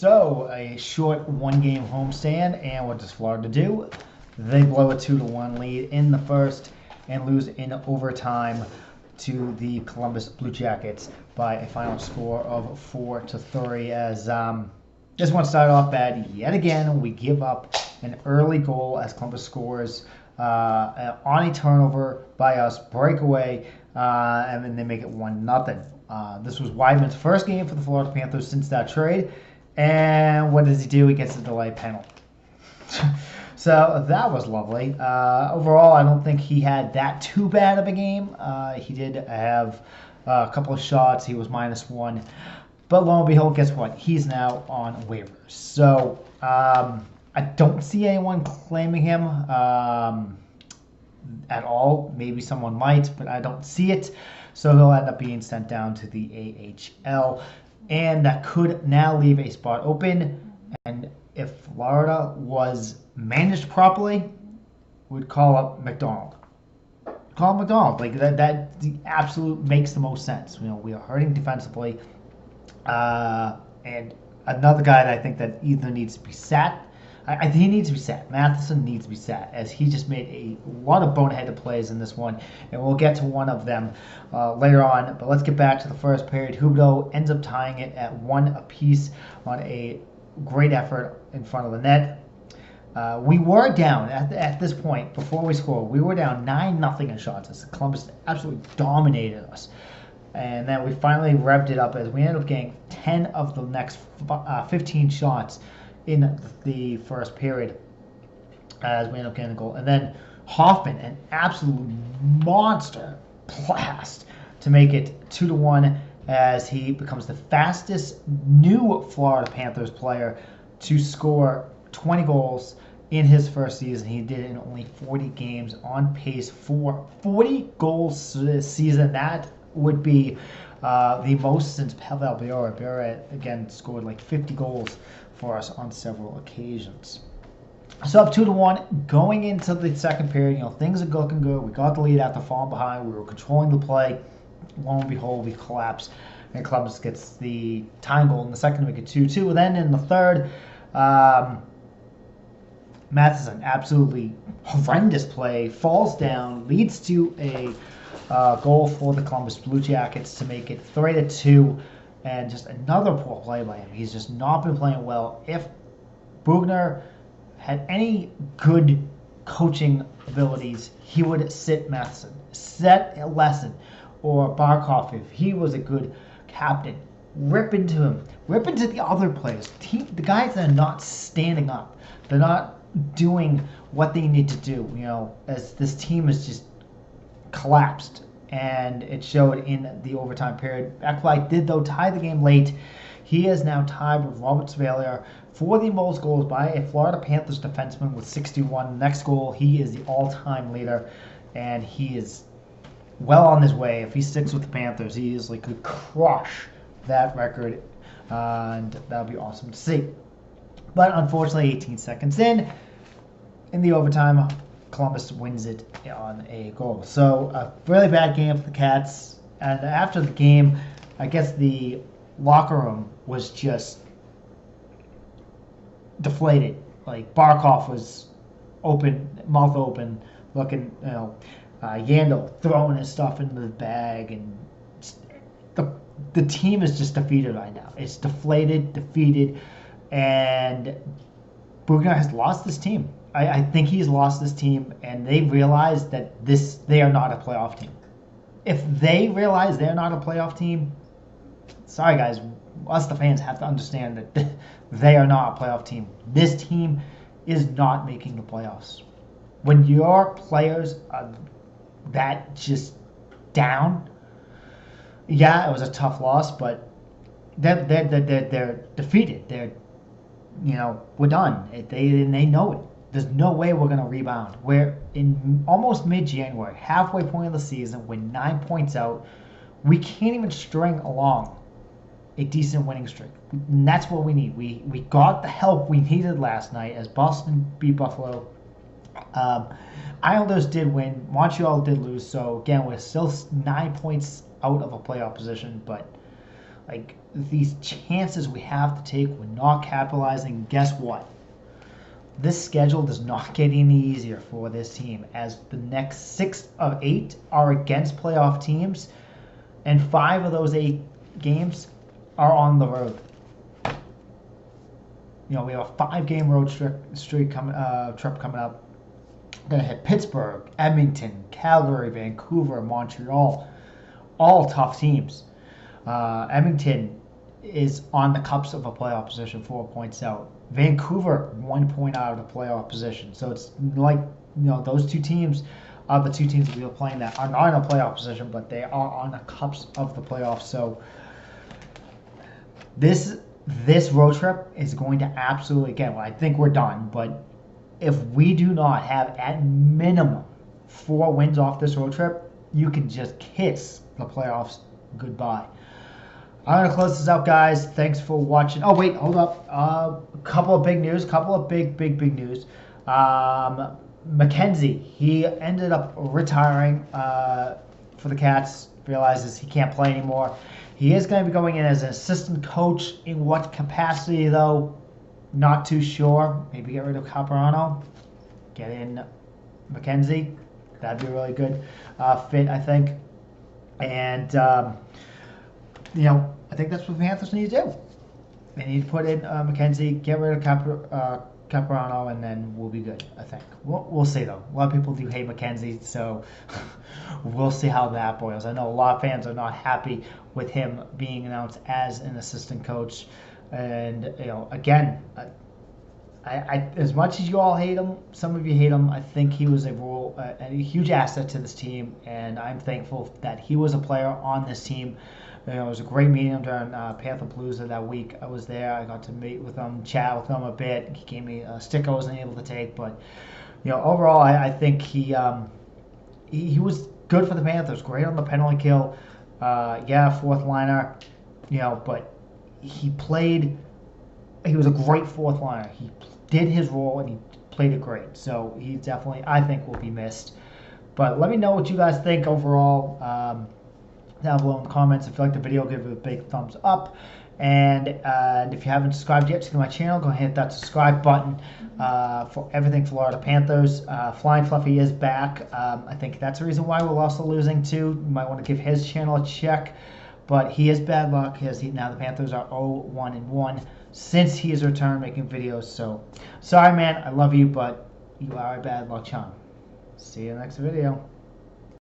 So, a short one-game homestand, and what does Florida do? They blow a 2-1 lead in the first and lose in overtime to the Columbus Blue Jackets by a final score of 4-3. As this one started off bad yet again, we give up an early goal as Columbus scores on a turnover by us, breakaway, and then they make it 1-0. This was Weidman's first game for the Florida Panthers since that trade. And what does he do? He gets a delay penalty. So that was lovely. Overall, I don't think he had that too bad of a game. He did have a couple of shots. He was -1. But lo and behold, guess what? He's now on waivers. So I don't see anyone claiming him at all. Maybe someone might, but I don't see it. So he'll end up being sent down to the AHL. And that could now leave a spot open. And if Florida was managed properly, we'd call up McDonald. Call him McDonald. Like that the absolute makes the most sense. You know, we are hurting defensively. And another guy that I think that either needs to be sat. I think he needs to be sat. Matheson needs to be sat, as he just made a lot of boneheaded plays in this one, and we'll get to one of them later on. But let's get back to the first period. Huberdeau ends up tying it at 1 apiece on a great effort in front of the net. We were down at this point, before we scored, we were down 9-0 in shots as Columbus absolutely dominated us. And then we finally revved it up as we ended up getting 10 of the next 15 shots in the first period as we end up getting a goal. And then Hoffman, an absolute monster blast to make it 2-1 as he becomes the fastest new Florida Panthers player to score 20 goals in his first season. He did it in only 40 games, on pace for 40 goals this season. That would be the most since Pavel Bure. Bure, again, scored like 50 goals for us on several occasions. So up 2-1, going into the second period, things are looking good. We got the lead after falling behind. We were controlling the play. Lo and behold, we collapse, and Columbus gets the tying goal in the second to make it 2-2. And then in the third, Matheson, absolutely horrendous play, falls down, leads to a goal for the Columbus Blue Jackets to make it 3-2. And just another poor play by him. He's just not been playing well. If Bugner had any good coaching abilities, he would sit Matheson, set a lesson, or Barkov, if he was a good captain, rip into him, rip into the other players. The guys that are not standing up, they're not doing what they need to do. As this team is just collapsed. And it showed in the overtime period. Ekblad did, though, tie the game late. He is now tied with Robert Svalier for the most goals by a Florida Panthers defenseman with 61. Next goal, he is the all-time leader, and he is well on his way. If he sticks with the Panthers, he easily could crush that record, and that would be awesome to see. But unfortunately, 18 seconds in the overtime, Columbus wins it on a goal. So a really bad game for the Cats. And after the game, I guess the locker room was just deflated. Like Barkov was open, mouth open, looking, Yandel throwing his stuff into the bag, and the team is just defeated right now. It's defeated, and Bugner has lost this team. I think he's lost this team, and they realize that they are not a playoff team. If they realize they're not a playoff team, sorry guys, us the fans have to understand that they are not a playoff team. This team is not making the playoffs. When your players are that just down, yeah, it was a tough loss, but they're defeated. We're done. They know it. There's no way we're going to rebound. We're in almost mid-January, halfway point of the season, we're 9 points out. We can't even string along a decent winning streak. And that's what we need. We got the help we needed last night as Boston beat Buffalo. Islanders did win. Montreal did lose. So, again, we're still 9 points out of a playoff position. But Like, these chances we have to take, we're not capitalizing. Guess what? This schedule does not get any easier for this team, as the next 6 of 8 are against playoff teams, and 5 of those 8 games are on the road. You know, we have a 5-game road trip coming up. Gonna hit Pittsburgh, Edmonton, Calgary, Vancouver, Montreal, all tough teams. Edmonton is on the cusp of a playoff position, 4 points out. Vancouver, 1 point out of the playoff position. So it's like, you know, those 2 teams are the 2 teams that we are playing that are not in a playoff position, but they are on the cusp of the playoffs. So this road trip is going to absolutely, again, well, I think we're done, but if we do not have at minimum 4 wins off this road trip, you can just kiss the playoffs goodbye. I'm going to close this out, guys. Thanks for watching. Oh, wait, hold up. A couple of big news. Big news. McKenzie, he ended up retiring for the Cats. Realizes he can't play anymore. He is going to be going in as an assistant coach. In what capacity, though? Not too sure. Maybe get rid of Caparano. Get in McKenzie. That'd be a really good fit, I think. And, you know, I think that's what the Panthers need to do. They need to put in McKenzie, get rid of Caparano, and then we'll be good, I think. We'll see, though. A lot of people do hate McKenzie, so we'll see how that boils. I know a lot of fans are not happy with him being announced as an assistant coach. And, you know, again, I as much as you all hate him, some of you hate him, I think he was a huge asset to this team, and I'm thankful that he was a player on this team. You know, it was a great meeting during Panther Palooza that week. I was there. I got to meet with him, chat with him a bit. He gave me a stick I wasn't able to take, but you know, overall, I think he was good for the Panthers. Great on the penalty kill. Fourth liner. You know, but he played. He was a great fourth liner. He did his role and he played it great. So he definitely, I think, will be missed. But let me know what you guys think overall. Down below in the comments. If you like the video, give it a big thumbs up. And if you haven't subscribed yet to my channel, go ahead and hit that subscribe button for everything Florida Panthers. Flying Fluffy is back. I think that's the reason why we're also losing too. You might want to give his channel a check. But he is bad luck. Now the Panthers are 0-1-1 since he has returned making videos. So sorry, man. I love you, but you are a bad luck charm. See you in the next video.